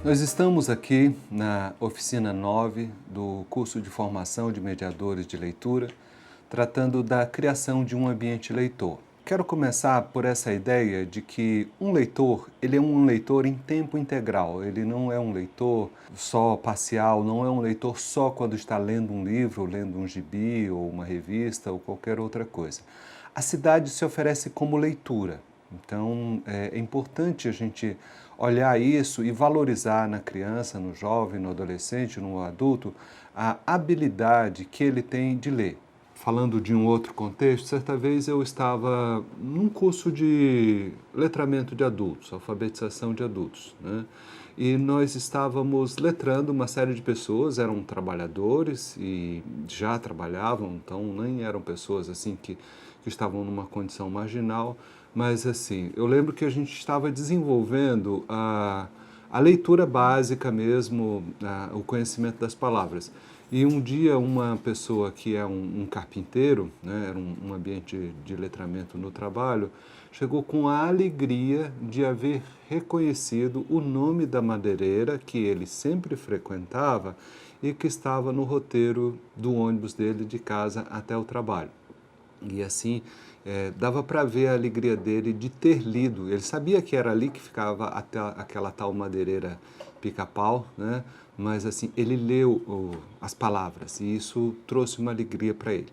Nós estamos aqui na oficina 9 do curso de formação de mediadores de leitura, tratando da criação de um ambiente leitor. Quero começar por essa ideia de que um leitor, ele é um leitor em tempo integral, ele não é um leitor só parcial, não é um leitor só quando está lendo um livro, lendo um gibi ou uma revista ou qualquer outra coisa. A cidade se oferece como leitura, então é importante a gente olhar isso e valorizar na criança, no jovem, no adolescente, no adulto, a habilidade que ele tem de ler. Falando de um outro contexto, certa vez eu estava num curso de letramento de adultos, alfabetização de adultos, né? E nós estávamos letrando uma série de pessoas, eram trabalhadores e já trabalhavam, então nem eram pessoas assim que estavam numa condição marginal, mas assim, eu lembro que a gente estava desenvolvendo a leitura básica mesmo, o conhecimento das palavras. E um dia uma pessoa que é um carpinteiro, né, era um ambiente de letramento no trabalho, chegou com a alegria de haver reconhecido o nome da madeireira que ele sempre frequentava e que estava no roteiro do ônibus dele de casa até o trabalho. E assim, dava para ver a alegria dele de ter lido. Ele sabia que era ali que ficava até aquela tal madeireira Pica-Pau, né? Mas assim, ele leu as palavras e isso trouxe uma alegria para ele.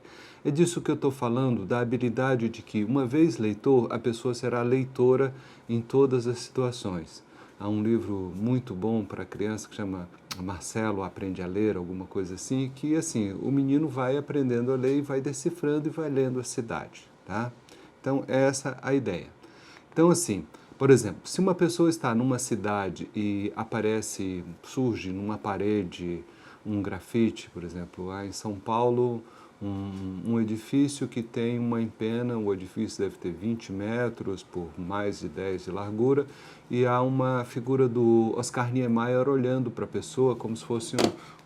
É disso que eu estou falando, da habilidade de que, uma vez leitor, a pessoa será leitora em todas as situações. Há um livro muito bom para criança que chama Marcelo Aprende a Ler, alguma coisa assim, que assim, o menino vai aprendendo a ler e vai decifrando e vai lendo a cidade, tá? Então, é essa a ideia. Então, assim, por exemplo, se uma pessoa está numa cidade e surge numa parede um grafite, por exemplo, lá em São Paulo, um edifício que tem uma empena, o edifício deve ter 20 metros por mais de 10 de largura, e há uma figura do Oscar Niemeyer olhando para a pessoa como se fosse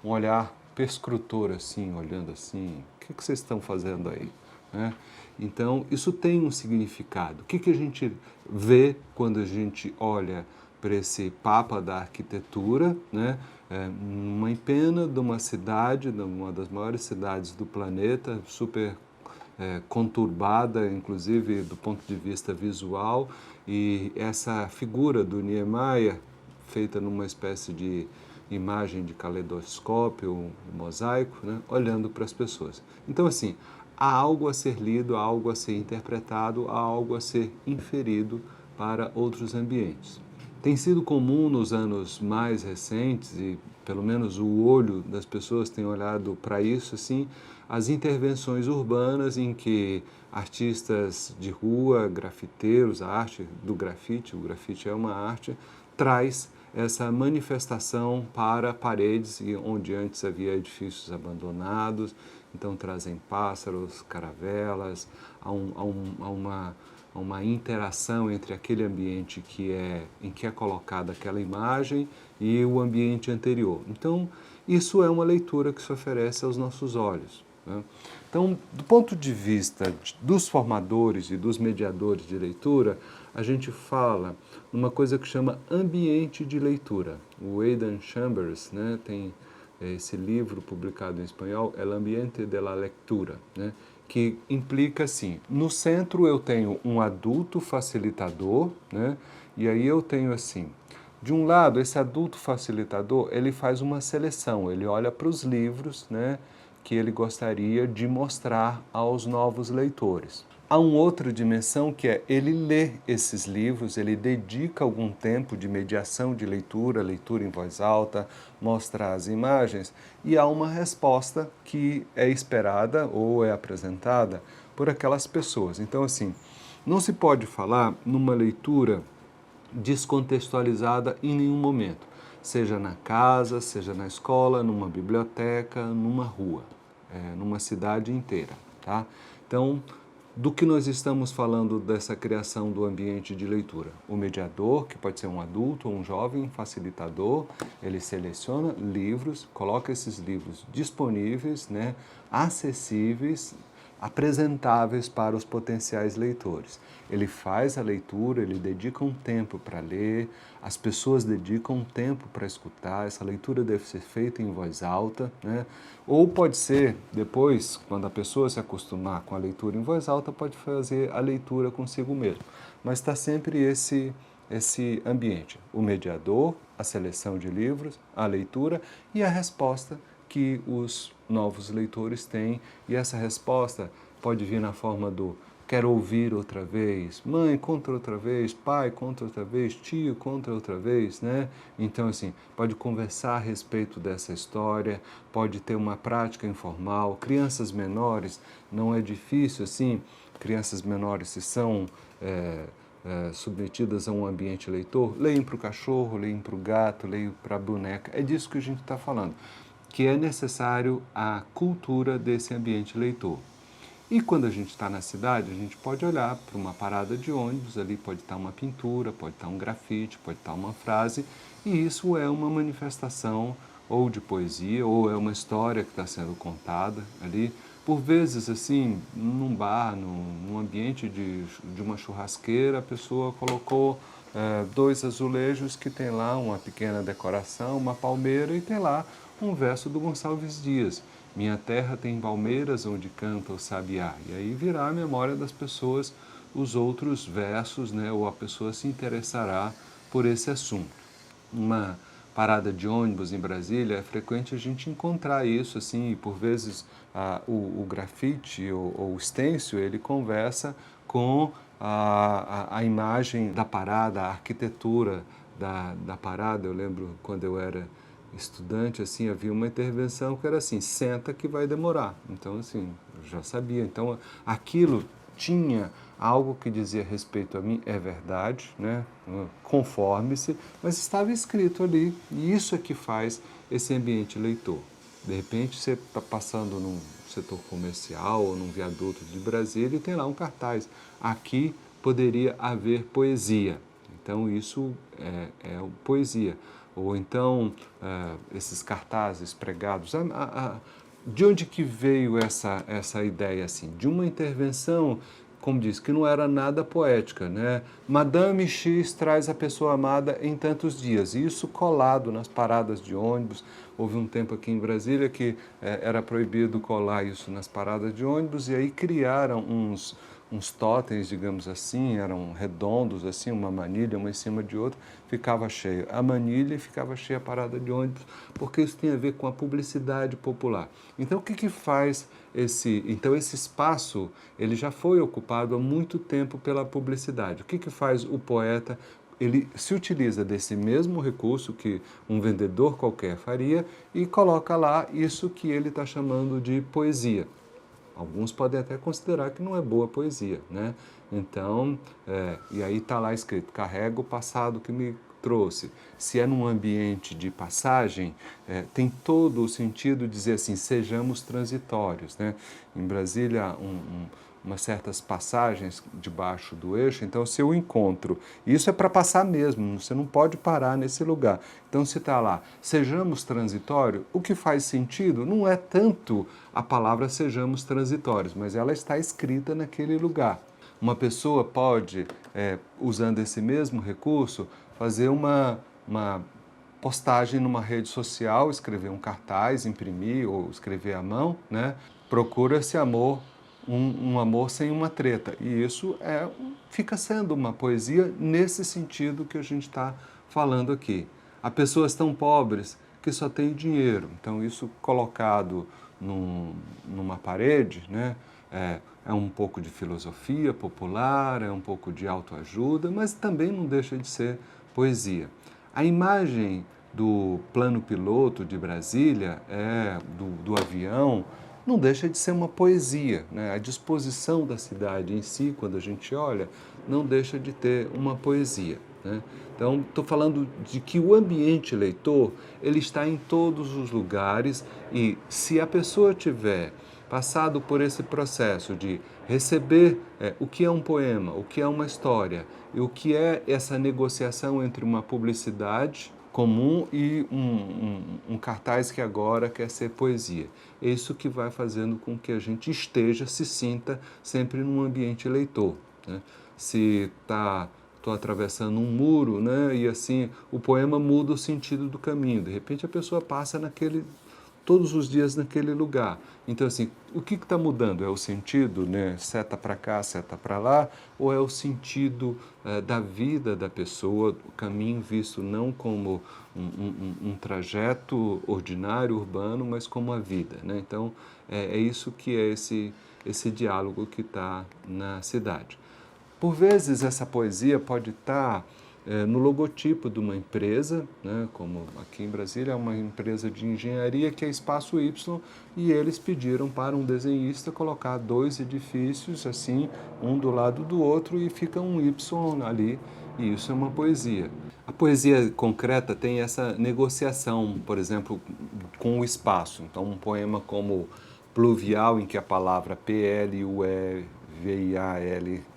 um olhar perscrutor, assim, olhando assim, o que vocês estão fazendo aí? Né? Então, isso tem um significado. O que a gente vê quando a gente olha para esse Papa da arquitetura, né? Uma empena de uma cidade, de uma das maiores cidades do planeta, super conturbada, inclusive do ponto de vista visual, e essa figura do Niemeyer, feita numa espécie de imagem de caleidoscópio, um mosaico, né? Olhando para as pessoas. Então, assim, há algo a ser lido, há algo a ser interpretado, há algo a ser inferido para outros ambientes. Tem sido comum nos anos mais recentes, e pelo menos o olho das pessoas tem olhado para isso, assim, as intervenções urbanas em que artistas de rua, grafiteiros, a arte do grafite, o grafite é uma arte, traz essa manifestação para paredes onde antes havia edifícios abandonados, então trazem pássaros, caravelas, há uma interação entre aquele ambiente em que é colocada aquela imagem e o ambiente anterior. Então, isso é uma leitura que se oferece aos nossos olhos, né? Então, do ponto de vista dos formadores e dos mediadores de leitura, a gente fala numa coisa que chama ambiente de leitura. O Aidan Chambers, né, tem esse livro publicado em espanhol, El Ambiente de la Lectura, né, que implica assim, no centro eu tenho um adulto facilitador, né, e aí eu tenho assim, de um lado, esse adulto facilitador, ele faz uma seleção, ele olha para os livros, né, que ele gostaria de mostrar aos novos leitores. Há uma outra dimensão que é ele lê esses livros, ele dedica algum tempo de mediação de leitura, leitura em voz alta, mostra as imagens, e há uma resposta que é esperada ou é apresentada por aquelas pessoas. Então, assim, não se pode falar numa leitura descontextualizada em nenhum momento, seja na casa, seja na escola, numa biblioteca, numa rua, numa cidade inteira, tá? Então, do que nós estamos falando dessa criação do ambiente de leitura? O mediador, que pode ser um adulto ou um jovem, facilitador, ele seleciona livros, coloca esses livros disponíveis, né, acessíveis, apresentáveis para os potenciais leitores. Ele faz a leitura, ele dedica um tempo para ler, as pessoas dedicam um tempo para escutar, essa leitura deve ser feita em voz alta, né? Ou pode ser, depois, quando a pessoa se acostumar com a leitura em voz alta, pode fazer a leitura consigo mesmo. Mas está sempre esse ambiente, o mediador, a seleção de livros, a leitura e a resposta que os novos leitores têm. E essa resposta pode vir na forma do quero ouvir outra vez, mãe, conta outra vez, pai, conta outra vez, tio, conta outra vez, né? Então, assim, pode conversar a respeito dessa história, pode ter uma prática informal. Crianças menores, não é difícil, assim, crianças menores, se são submetidas a um ambiente leitor, leem para o cachorro, leem para o gato, leem para a boneca. É disso que a gente está falando, que é necessário a cultura desse ambiente leitor. E quando a gente está na cidade, a gente pode olhar para uma parada de ônibus, ali pode estar uma pintura, pode estar um grafite, pode estar uma frase, e isso é uma manifestação ou de poesia, ou é uma história que está sendo contada ali. Por vezes, assim, num bar, num ambiente de uma churrasqueira, a pessoa colocou dois azulejos que tem lá uma pequena decoração, uma palmeira, e tem lá um verso do Gonçalves Dias. Minha terra tem palmeiras onde canta o sabiá. E aí virá a memória das pessoas os outros versos, né? Ou a pessoa se interessará por esse assunto. Uma parada de ônibus em Brasília, é frequente a gente encontrar isso, assim, e por vezes o grafite ou o stencil, ele conversa com a imagem da parada, a arquitetura da parada. Eu lembro quando eu era estudante, assim, havia uma intervenção que era assim, senta que vai demorar. Então, assim, eu já sabia. Então, aquilo tinha algo que dizia respeito a mim, é verdade, né? Conforme-se, mas estava escrito ali. E isso é que faz esse ambiente leitor. De repente, você está passando num setor comercial ou num viaduto de Brasília e tem lá um cartaz. Aqui poderia haver poesia. Então, isso é poesia. Ou então, esses cartazes pregados. De onde que veio essa ideia, assim? De uma intervenção, como diz, que não era nada poética, né? Madame X traz a pessoa amada em tantos dias. Isso colado nas paradas de ônibus. Houve um tempo aqui em Brasília que era proibido colar isso nas paradas de ônibus, e aí criaram uns totens, digamos assim, eram redondos, assim, uma manilha, uma em cima de outra, ficava cheia a manilha e ficava cheia a parada de ônibus, porque isso tem a ver com a publicidade popular. Então, o que faz Então, esse espaço, ele já foi ocupado há muito tempo pela publicidade. O que faz o poeta? Ele se utiliza desse mesmo recurso que um vendedor qualquer faria e coloca lá isso que ele está chamando de poesia. Alguns podem até considerar que não é boa poesia, né? Então, e aí está lá escrito, carrega o passado que me trouxe. Se é num ambiente de passagem, tem todo o sentido de dizer assim, sejamos transitórios, né? Em Brasília, umas certas passagens debaixo do eixo, então se eu encontro, isso é para passar mesmo, você não pode parar nesse lugar. Então se está lá, sejamos transitórios, o que faz sentido não é tanto a palavra sejamos transitórios, mas ela está escrita naquele lugar. Uma pessoa pode, usando esse mesmo recurso, fazer uma postagem numa rede social, escrever um cartaz, imprimir ou escrever à mão, né? Procura-se amor, um amor sem uma treta. E isso fica sendo uma poesia nesse sentido que a gente está falando aqui. Há pessoas tão pobres que só têm dinheiro. Então, isso colocado numa parede, né? É um pouco de filosofia popular, é um pouco de autoajuda, mas também não deixa de ser poesia. A imagem do plano piloto de Brasília, do avião, não deixa de ser uma poesia, né? A disposição da cidade em si, quando a gente olha, não deixa de ter uma poesia, né? Então, estou falando de que o ambiente leitor, ele está em todos os lugares, e se a pessoa tiver passado por esse processo de receber o que é um poema, o que é uma história, e o que é essa negociação entre uma publicidade comum e um cartaz que agora quer ser poesia. É isso que vai fazendo com que a gente se sinta sempre num ambiente leitor, né? Se estou atravessando um muro, né, e assim o poema muda o sentido do caminho. De repente a pessoa passa todos os dias naquele lugar. Então, assim, o que está mudando? É o sentido, né? Seta para cá, seta para lá, ou é o sentido da vida da pessoa, o caminho visto não como um trajeto ordinário, urbano, mas como a vida, né? Então, é isso que é esse diálogo que está na cidade. Por vezes, essa poesia pode estar no logotipo de uma empresa, né, como aqui em Brasília é uma empresa de engenharia que é Espaço Y, e eles pediram para um desenhista colocar 2 edifícios assim, um do lado do outro, e fica um Y ali, e isso é uma poesia. A poesia concreta tem essa negociação, por exemplo, com o espaço. Então, um poema como Pluvial, em que a palavra Pluvial é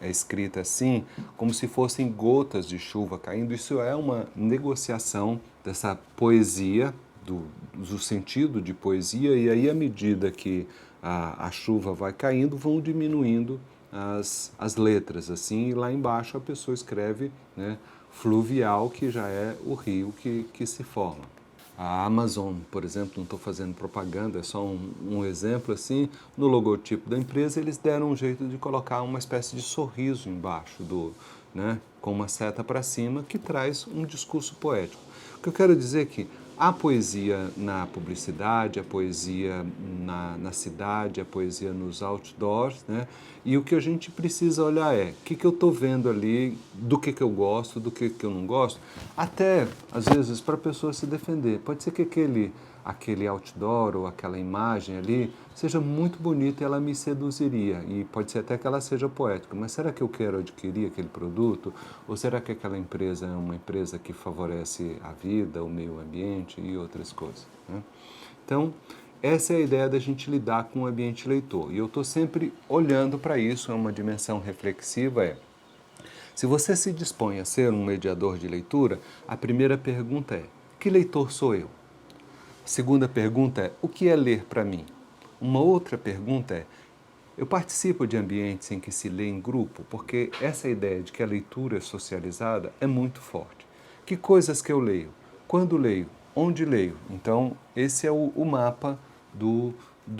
escrita assim, como se fossem gotas de chuva caindo. Isso é uma negociação dessa poesia, do sentido de poesia, e aí, à medida que a chuva vai caindo, vão diminuindo as letras, assim, e lá embaixo a pessoa escreve, né, fluvial, que já é o rio que se forma. A Amazon, por exemplo, não estou fazendo propaganda, é só um exemplo assim, no logotipo da empresa eles deram um jeito de colocar uma espécie de sorriso embaixo, né, com uma seta para cima, que traz um discurso poético. O que eu quero dizer é que a poesia na publicidade, a poesia na cidade, a poesia nos outdoors, né? E o que a gente precisa olhar é o que eu estou vendo ali, do que eu gosto, do que eu não gosto, até, às vezes, para a pessoa se defender. Pode ser que aquele outdoor ou aquela imagem ali seja muito bonita e ela me seduziria, e pode ser até que ela seja poética, mas será que eu quero adquirir aquele produto? Ou será que aquela empresa é uma empresa que favorece a vida, o meio ambiente e outras coisas, né? Então, essa é a ideia da gente lidar com o ambiente leitor, e eu estou sempre olhando para isso. É uma dimensão reflexiva. Se você se dispõe a ser um mediador de leitura, a primeira pergunta é: que leitor sou eu? A segunda pergunta é: o que é ler para mim? Uma outra pergunta é: eu participo de ambientes em que se lê em grupo? Porque essa ideia de que a leitura é socializada é muito forte. Que coisas que eu leio? Quando leio? Onde leio? Então, esse é o mapa do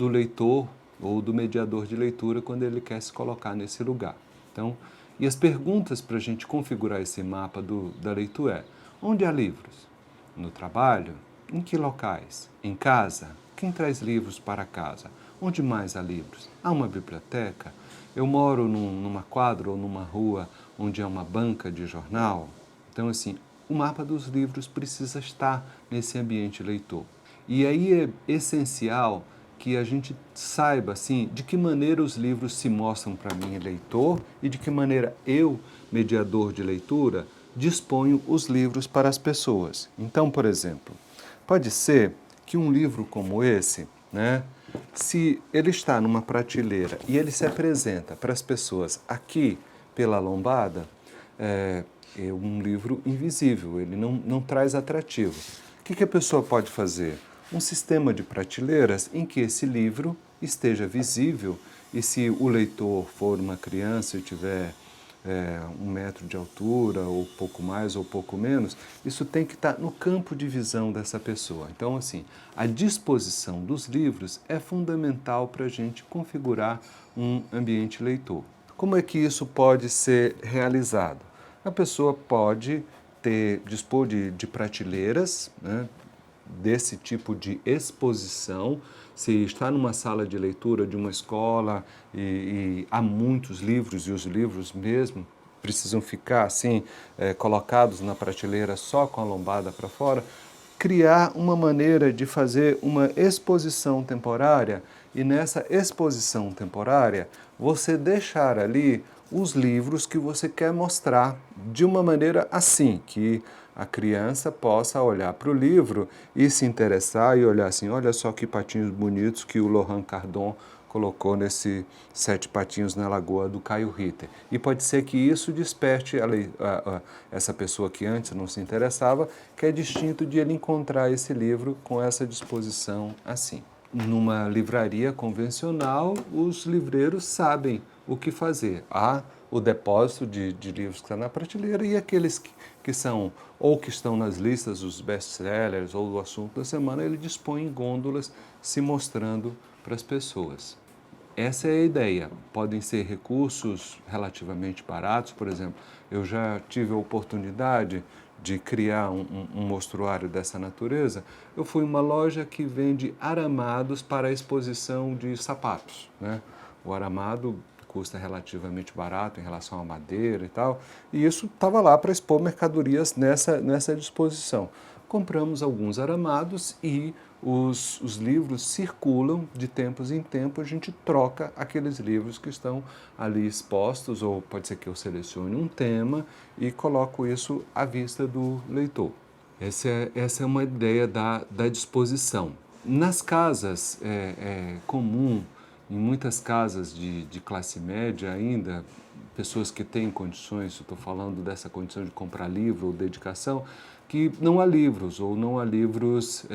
leitor ou do mediador de leitura quando ele quer se colocar nesse lugar. Então, e as perguntas para a gente configurar esse mapa da leitura é: onde há livros? No trabalho? Em que locais? Em casa? Quem traz livros para casa? Onde mais há livros? Há uma biblioteca? Eu moro numa quadra ou numa rua onde há uma banca de jornal? Então, assim, o mapa dos livros precisa estar nesse ambiente leitor. E aí é essencial que a gente saiba, assim, de que maneira os livros se mostram para mim, leitor, e de que maneira eu, mediador de leitura, disponho os livros para as pessoas. Então, por exemplo, pode ser que um livro como esse, né, se ele está numa prateleira e ele se apresenta para as pessoas aqui pela lombada, é um livro invisível, ele não traz atrativo. O que a pessoa pode fazer? Um sistema de prateleiras em que esse livro esteja visível, e se o leitor for uma criança e tiver 1 metro de altura, ou pouco mais ou pouco menos, isso tem que estar no campo de visão dessa pessoa. Então, assim, a disposição dos livros é fundamental para a gente configurar um ambiente leitor. Como é que isso pode ser realizado? A pessoa pode dispor de prateleiras, né, desse tipo de exposição. Se está numa sala de leitura de uma escola e há muitos livros, e os livros mesmo precisam ficar assim, colocados na prateleira só com a lombada para fora, criar uma maneira de fazer uma exposição temporária, e nessa exposição temporária você deixar ali os livros que você quer mostrar de uma maneira assim, que a criança possa olhar para o livro e se interessar e olhar assim: olha só que patinhos bonitos que o Laurent Cardon colocou nesse Sete Patinhos na Lagoa do Caio Ritter. E pode ser que isso desperte essa pessoa que antes não se interessava, que é distinto de ele encontrar esse livro com essa disposição assim. Numa livraria convencional, os livreiros sabem o que fazer. Há o depósito de livros que está na prateleira e aqueles que são ou que estão nas listas dos best-sellers ou do assunto da semana, ele dispõe em gôndolas se mostrando para as pessoas. Essa é a ideia. Podem ser recursos relativamente baratos, por exemplo, eu já tive a oportunidade de criar um mostruário dessa natureza. Eu fui em uma loja que vende aramados para a exposição de sapatos, né? O aramado custa relativamente barato em relação à madeira e tal, e isso estava lá para expor mercadorias nessa disposição. Compramos alguns aramados e os livros circulam de tempos em tempos, a gente troca aqueles livros que estão ali expostos, ou pode ser que eu selecione um tema e coloco isso à vista do leitor. Essa é uma ideia da disposição. Nas casas, é comum, em muitas casas de classe média ainda, pessoas que têm condições, estou falando dessa condição de comprar livro ou dedicação, que não há livros ou não há livros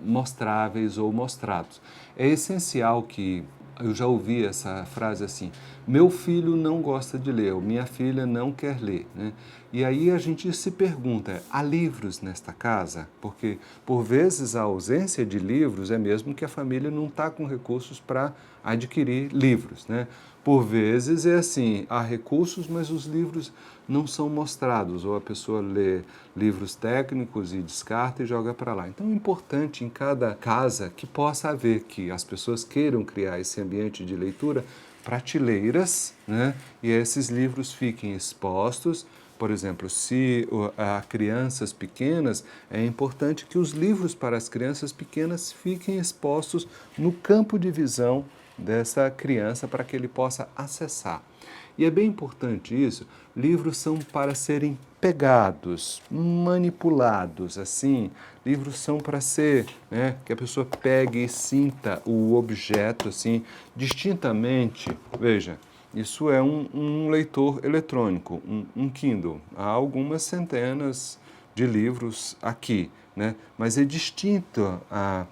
mostráveis ou mostrados. É essencial que, eu já ouvi essa frase assim, meu filho não gosta de ler, ou minha filha não quer ler, né? E aí a gente se pergunta, há livros nesta casa? Porque, por vezes, a ausência de livros é mesmo que a família não está com recursos para adquirir livros, né? Por vezes é assim, há recursos, mas os livros não são mostrados, ou a pessoa lê livros técnicos e descarta e joga para lá. Então é importante em cada casa que possa haver, que as pessoas queiram criar esse ambiente de leitura, prateleiras, né? E esses livros fiquem expostos. Por exemplo, se há crianças pequenas, é importante que os livros para as crianças pequenas fiquem expostos no campo de visão dessa criança para que ele possa acessar. E é bem importante isso, livros são para serem pegados, manipulados, assim, livros são para ser, né, que a pessoa pegue e sinta o objeto, assim, distintamente. Veja, isso é um leitor eletrônico, um Kindle. Há algumas centenas de livros aqui, né, mas é distinto a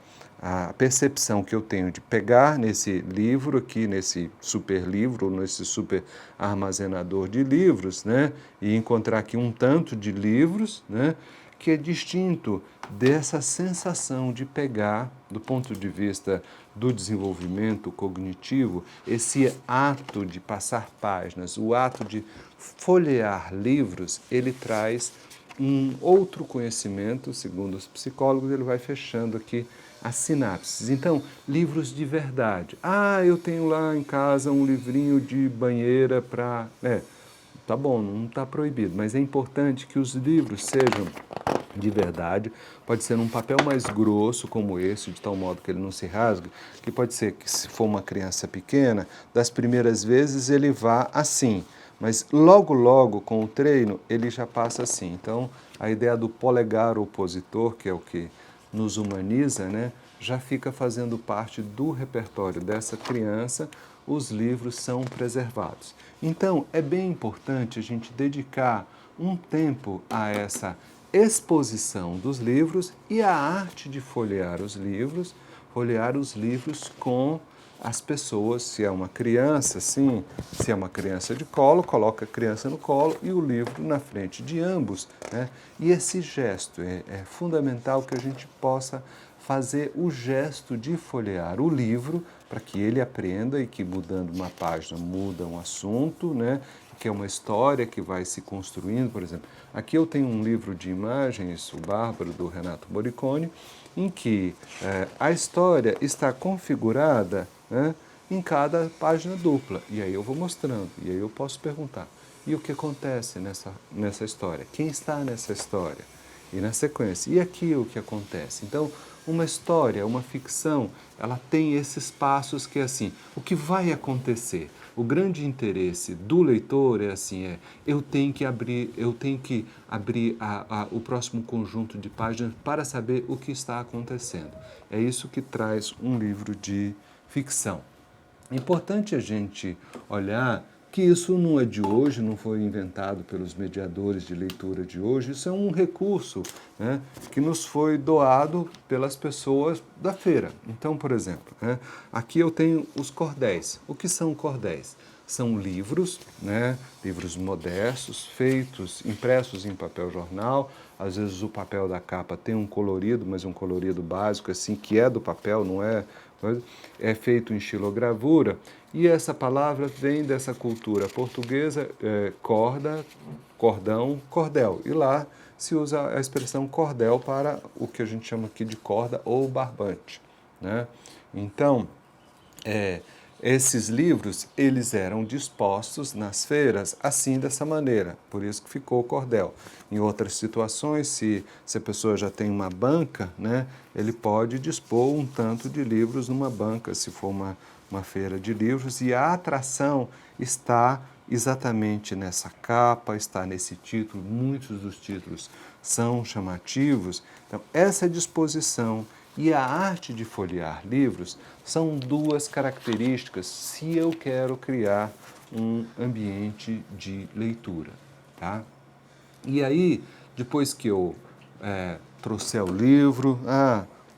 percepção que eu tenho de pegar nesse livro aqui, nesse super livro, nesse super armazenador de livros, né, e encontrar aqui um tanto de livros, né, que é distinto dessa sensação de pegar, do ponto de vista do desenvolvimento cognitivo, esse ato de passar páginas, o ato de folhear livros, ele traz um outro conhecimento, segundo os psicólogos, ele vai fechando aqui as sinapses. Então, livros de verdade. Ah, eu tenho lá em casa um livrinho de banheira para... tá bom, não está proibido, mas é importante que os livros sejam de verdade. Pode ser num papel mais grosso, como esse, de tal modo que ele não se rasgue, que pode ser que, se for uma criança pequena, das primeiras vezes ele vá assim, mas logo, logo, com o treino, ele já passa assim. Então, a ideia do polegar opositor, que é o que nos humaniza, né, já fica fazendo parte do repertório dessa criança, os livros são preservados. Então, é bem importante a gente dedicar um tempo a essa exposição dos livros e a arte de folhear os livros com as pessoas. Se é uma criança, sim, se é uma criança de colo, coloca a criança no colo e o livro na frente de ambos, né? E esse gesto é fundamental, que a gente possa fazer o gesto de folhear o livro para que ele aprenda e que, mudando uma página, muda um assunto, né? Que é uma história que vai se construindo. Por exemplo, aqui eu tenho um livro de imagens, o Bárbaro, do Renato Morricone, em que a história está configurada, né, em cada página dupla. E aí eu vou mostrando, e aí eu posso perguntar, e o que acontece nessa história? Quem está nessa história? E na sequência, e aqui o que acontece? Então, uma história, uma ficção, ela tem esses passos que é assim, o que vai acontecer? O grande interesse do leitor é assim, eu tenho que abrir o próximo conjunto de páginas para saber o que está acontecendo. É isso que traz um livro de ficção. É importante a gente olhar que isso não é de hoje, não foi inventado pelos mediadores de leitura de hoje, isso é um recurso, né, que nos foi doado pelas pessoas da feira. Então, por exemplo, né, aqui eu tenho os cordéis. O que são cordéis? São livros, né, livros modestos, feitos, impressos em papel jornal. Às vezes o papel da capa tem um colorido, mas um colorido básico, assim, que é do papel, não é... É feito em xilogravura, e essa palavra vem dessa cultura portuguesa, corda, cordão, cordel. E lá se usa a expressão cordel para o que a gente chama aqui de corda ou barbante, né? Então, esses livros, eles eram dispostos nas feiras assim, dessa maneira, por isso que ficou o cordel. Em outras situações, se a pessoa já tem uma banca, né, ele pode dispor um tanto de livros numa banca, se for uma feira de livros, e a atração está exatamente nessa capa, está nesse título, muitos dos títulos são chamativos. Então, essa disposição e a arte de folhear livros são duas características se eu quero criar um ambiente de leitura, tá? E aí, depois que eu trouxer o livro,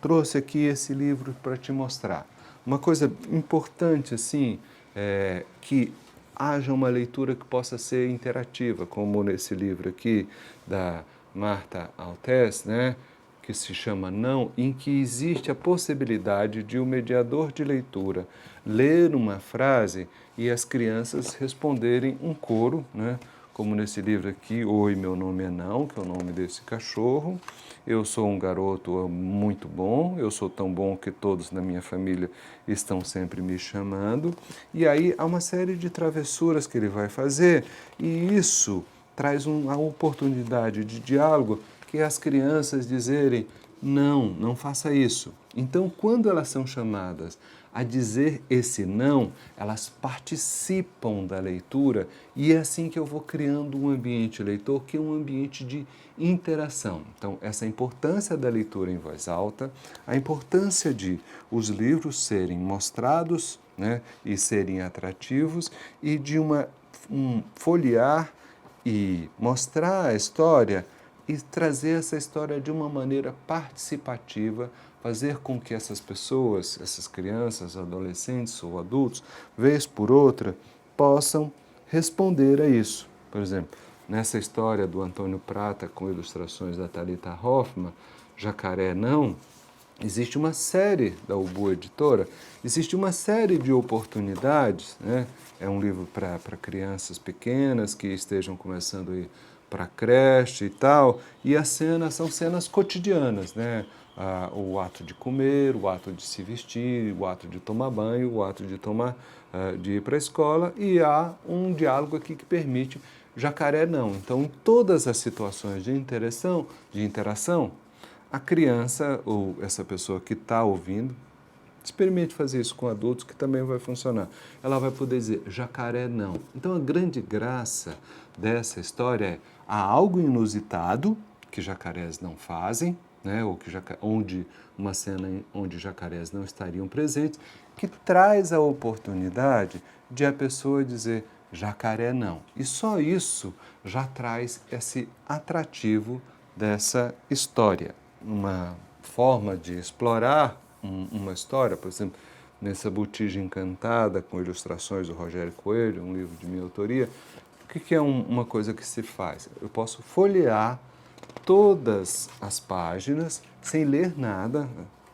trouxe aqui esse livro para te mostrar. Uma coisa importante, assim, é que haja uma leitura que possa ser interativa, como nesse livro aqui da Marta Altés, né, que se chama Não, em que existe a possibilidade de um mediador de leitura ler uma frase e as crianças responderem um coro, né, como nesse livro aqui, Oi, meu nome é Não, que é o nome desse cachorro. Eu sou um garoto muito bom, eu sou tão bom que todos na minha família estão sempre me chamando. E aí há uma série de travessuras que ele vai fazer, e isso traz uma oportunidade de diálogo que as crianças dizerem, não, não faça isso. Então, quando elas são chamadas a dizer esse não, elas participam da leitura, e é assim que eu vou criando um ambiente leitor, que é um ambiente de interação. Então, essa importância da leitura em voz alta, a importância de os livros serem mostrados, né, e serem atrativos, e de folhear e mostrar a história e trazer essa história de uma maneira participativa, fazer com que essas pessoas, essas crianças, adolescentes ou adultos, vez por outra, possam responder a isso. Por exemplo, nessa história do Antônio Prata, com ilustrações da Thalita Hoffmann, Jacaré Não, existe uma série da Ubu Editora, existe uma série de oportunidades, né? É um livro para crianças pequenas que estejam começando a ir para a creche e tal, e as cenas são cenas cotidianas, né? O ato de comer, o ato de se vestir, o ato de tomar banho, o ato de ir para a escola, e há um diálogo aqui que permite Jacaré Não. Então, em todas as situações de interação, a criança ou essa pessoa que está ouvindo, experimente fazer isso com adultos, que também vai funcionar. Ela vai poder dizer, Jacaré não. Então, a grande graça dessa história é, há algo inusitado que jacarés não fazem, né? Ou onde uma cena onde jacarés não estariam presentes, que traz a oportunidade de a pessoa dizer, jacaré não. E só isso já traz esse atrativo dessa história. Uma forma de explorar uma história, por exemplo, nessa Botija Encantada, com ilustrações do Rogério Coelho, um livro de minha autoria, o que é uma coisa que se faz? Eu posso folhear todas as páginas sem ler nada,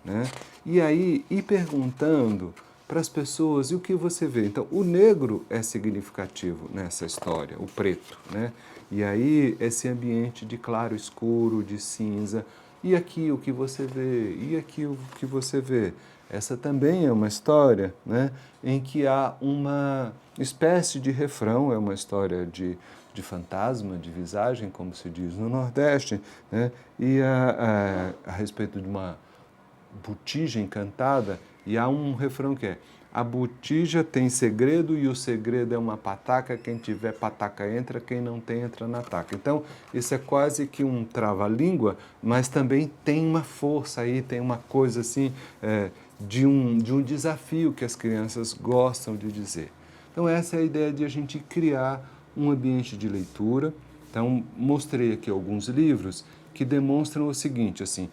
né? E aí ir perguntando para as pessoas, e o que você vê? Então, o negro é significativo nessa história, o preto, né? E aí esse ambiente de claro escuro, de cinza, e aqui o que você vê, e aqui o que você vê. Essa também é uma história, né, em que há uma espécie de refrão, é uma história de fantasma, de visagem, como se diz no Nordeste, né, e a respeito de uma botija encantada, e há um refrão que é: a botija tem segredo e o segredo é uma pataca, quem tiver pataca entra, quem não tem entra na taca. Então, isso é quase que um trava-língua, mas também tem uma força aí, tem uma coisa assim, de um desafio que as crianças gostam de dizer. Então essa é a ideia de a gente criar um ambiente de leitura. Então mostrei aqui alguns livros que demonstram o seguinte, assim,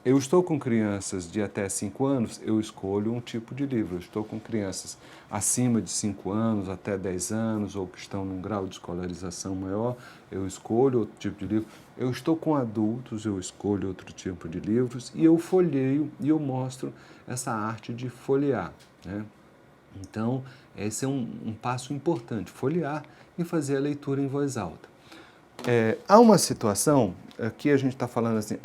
eu estou com crianças de até 5 anos, eu escolho um tipo de livro. Eu estou com crianças acima de 5 anos, até 10 anos, ou que estão num grau de escolarização maior, eu escolho outro tipo de livro. Eu estou com adultos, eu escolho outro tipo de livros e eu folheio e eu mostro essa arte de folhear, né? Então, esse é um passo importante, folhear e fazer a leitura em voz alta. Há uma situação, aqui a gente está falando assim,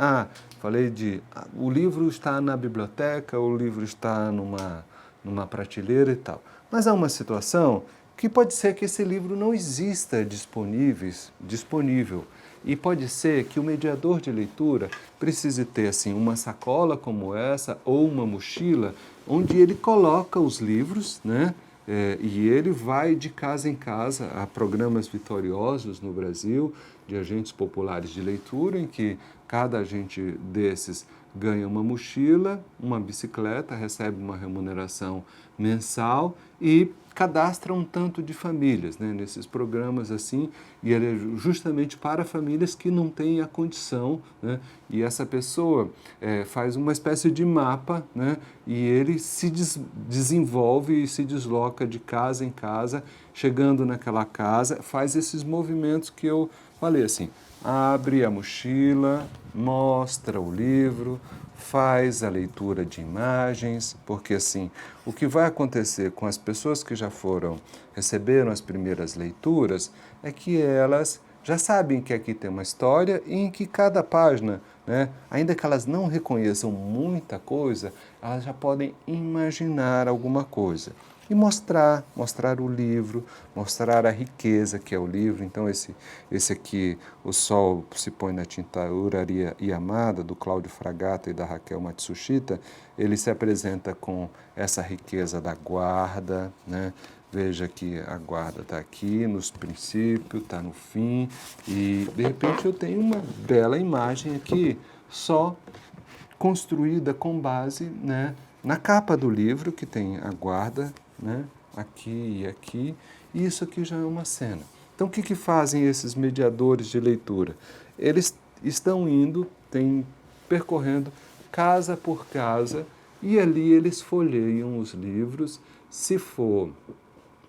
o livro está na biblioteca, o livro está numa prateleira e tal. Mas há uma situação que pode ser que esse livro não exista disponível. E pode ser que o mediador de leitura precise ter assim, uma sacola como essa ou uma mochila onde ele coloca os livros, né? E ele vai de casa em casa. Há programas vitoriosos no Brasil de agentes populares de leitura em que cada agente desses ganha uma mochila, uma bicicleta, recebe uma remuneração mensal e cadastra um tanto de famílias, né, nesses programas assim, e ele é justamente para famílias que não têm a condição, né, e essa pessoa faz uma espécie de mapa, né, e ele se desenvolve e se desloca de casa em casa, chegando naquela casa, faz esses movimentos que eu falei assim, abre a mochila, mostra o livro, faz a leitura de imagens, porque assim, o que vai acontecer com as pessoas que já receberam as primeiras leituras, é que elas já sabem que aqui tem uma história e em que cada página, né, ainda que elas não reconheçam muita coisa, elas já podem imaginar alguma coisa. E mostrar o livro, mostrar a riqueza que é o livro. Então esse aqui, O Sol se Põe na Tinta Uraria Yamada, do Cláudio Fragata e da Raquel Matsushita, ele se apresenta com essa riqueza da guarda, né? Veja que a guarda está aqui nos princípios, está no fim, e de repente eu tenho uma bela imagem aqui, só construída com base, né, na capa do livro, que tem a guarda, né, aqui e aqui, e isso aqui já é uma cena. Então, o que fazem esses mediadores de leitura? Eles estão percorrendo casa por casa, e ali eles folheiam os livros. Se for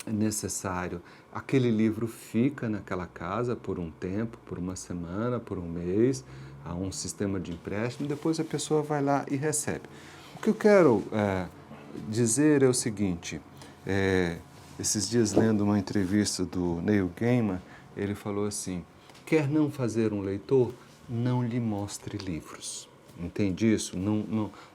necessário, aquele livro fica naquela casa por um tempo, por uma semana, por um mês, há um sistema de empréstimo, depois a pessoa vai lá e recebe. O que eu quero dizer é o seguinte, esses dias lendo uma entrevista do Neil Gaiman, ele falou assim, quer não fazer um leitor, não lhe mostre livros. Entende isso?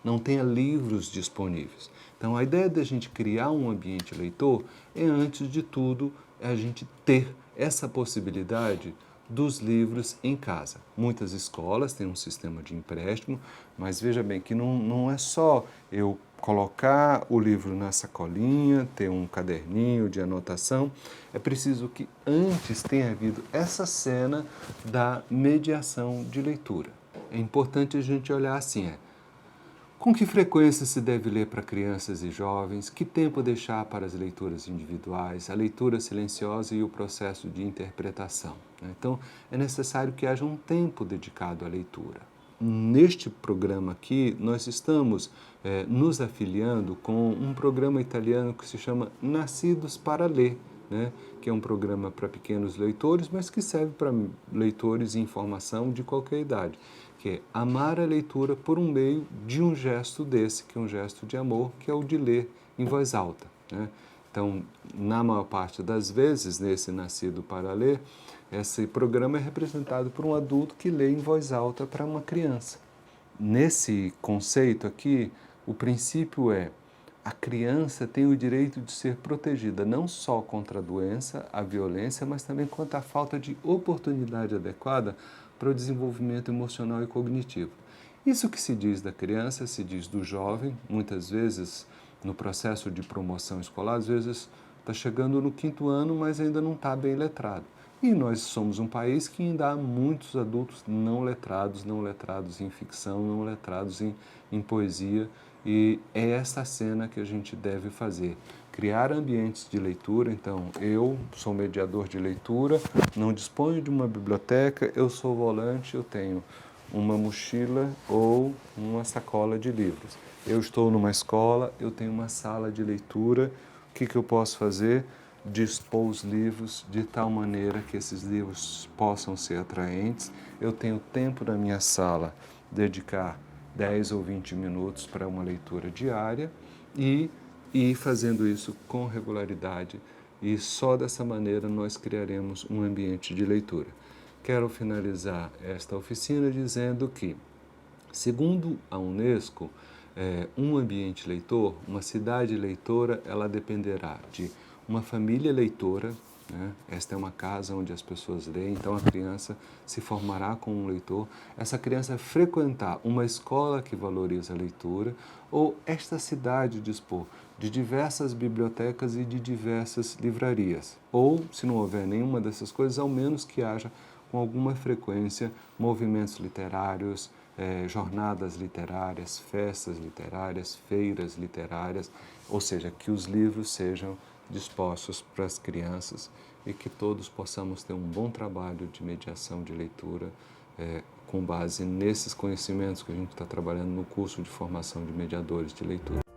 Não tenha livros disponíveis. Então, a ideia da gente criar um ambiente leitor é, antes de tudo, a gente ter essa possibilidade dos livros em casa. Muitas escolas têm um sistema de empréstimo, mas veja bem que não é só eu colocar o livro na sacolinha, ter um caderninho de anotação. É preciso que antes tenha havido essa cena da mediação de leitura. É importante a gente olhar assim, com que frequência se deve ler para crianças e jovens? Que tempo deixar para as leituras individuais, a leitura silenciosa e o processo de interpretação? Então, é necessário que haja um tempo dedicado à leitura. Neste programa aqui, nós estamos nos afiliando com um programa italiano que se chama Nascidos para Ler, né? Que é um programa para pequenos leitores, mas que serve para leitores em formação de qualquer idade, que é amar a leitura por um meio de um gesto desse, que é um gesto de amor, que é o de ler em voz alta, né? Então, na maior parte das vezes, nesse Nascido para Ler, esse programa é representado por um adulto que lê em voz alta para uma criança. Nesse conceito aqui, o princípio é a criança tem o direito de ser protegida não só contra a doença, a violência, mas também contra a falta de oportunidade adequada para o desenvolvimento emocional e cognitivo. Isso que se diz da criança, se diz do jovem, muitas vezes no processo de promoção escolar, às vezes está chegando no 5º ano, mas ainda não está bem letrado. E nós somos um país que ainda há muitos adultos não letrados em ficção, não letrados em poesia E é essa cena que a gente deve fazer. Criar ambientes de leitura. Então, eu sou mediador de leitura, não disponho de uma biblioteca, eu sou volante, eu tenho uma mochila ou uma sacola de livros. Eu estou numa escola, eu tenho uma sala de leitura. O que eu posso fazer? Dispor os livros de tal maneira que esses livros possam ser atraentes. Eu tenho tempo na minha sala, dedicar 10 ou 20 minutos para uma leitura diária e ir fazendo isso com regularidade. E só dessa maneira nós criaremos um ambiente de leitura. Quero finalizar esta oficina dizendo que, segundo a Unesco, um ambiente leitor, uma cidade leitora, ela dependerá de uma família leitora, né? Esta é uma casa onde as pessoas leem, então a criança se formará como um leitor. Essa criança frequentar uma escola que valoriza a leitura, ou esta cidade dispor de diversas bibliotecas e de diversas livrarias. Ou, se não houver nenhuma dessas coisas, ao menos que haja com alguma frequência movimentos literários, jornadas literárias, festas literárias, feiras literárias, ou seja, que os livros sejam dispostos para as crianças e que todos possamos ter um bom trabalho de mediação de leitura com base nesses conhecimentos que a gente está trabalhando no curso de formação de mediadores de leitura.